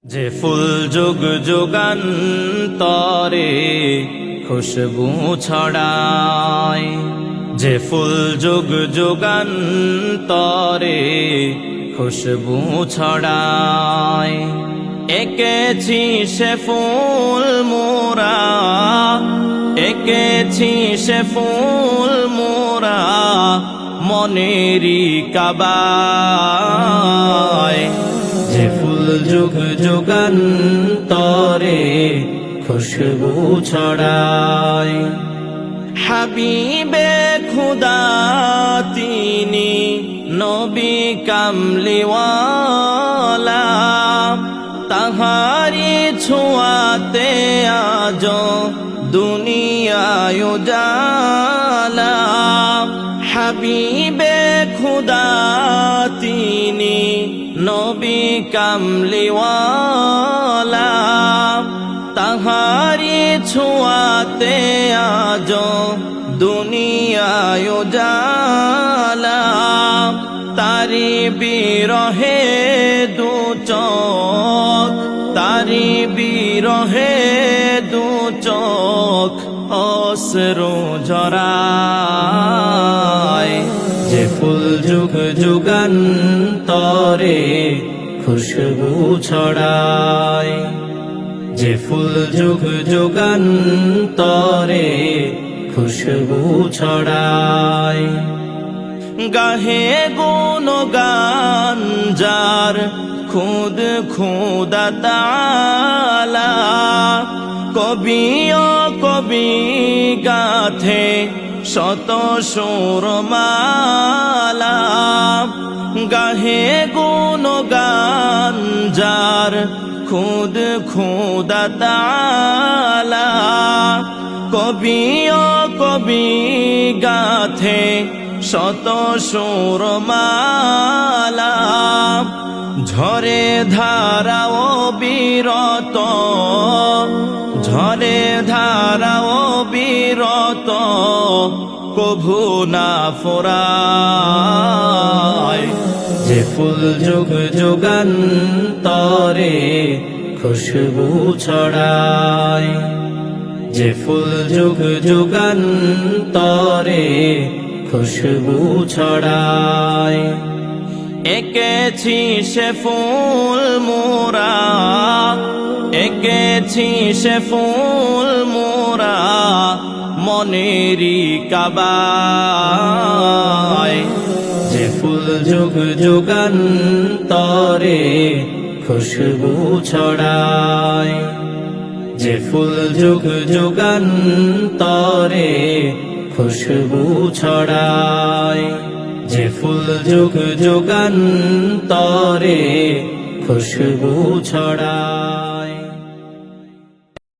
যে ফুল যুগ যুগান্তরে খুশবু ছড়ায়, যে ফুল যুগ যুগান্তরে খুশবু ছড়ায়, এঁকেছি সে ফুল মোরা, এঁকেছি সে ফুল মোরা মনেরই কাবায়। যে ফুল যুগ যুগান্তরে খুশবু ছড়ায়, হাবিবে খুদা তিনি নবী কামলিওয়ালা, তাহারি ছোঁয়াতে আজ দুনিয়ায় উজালা। হাবিবে খুদা তিনি নবী কামলিওয়ালা, তাহারি ছোঁয়াতে আজ দুনিয়ায় উজালা। তারি বিরহে দু চোখ, তারি বিরহে দু চোখ অশ্রু ঝরায়। যে ফুল যুগ যুগান্তরে খুশবু ছড়ায়, যে ফুল যুগ যুগান্তরে খুশবু ছড়ায়। গাহে গুণগান যার খুদ খুদা তাআলা, কবি ও কবি গাথে শত সুরমালা। গাহে গুণগান যার খুদ খুদা তাআলা, কবি ও কবি গাথে শত সুরমালা। ঝরে ধারা ও বিরত, ঝরে ধারা ও বিরত কভু না ফোরায়। যে ফুল যুগ যুগান্তরে খুশবু ছড়ায়, যে ফুল যুগ যুগান্তরে খুশবু ছড়ায়। এঁকেছি সে ফুল মোরা, এঁকেছি সে ফুল মোরা মনেরই কাবায়। যে ফুল যুগ যুগান্তরে খুশবু ছড়ায়, যে ফুল যুগ যুগান্তরে খুশবু ছড়ায়। যে ফুল যুগ যুগান্তরে খুশবু ছড়ায়।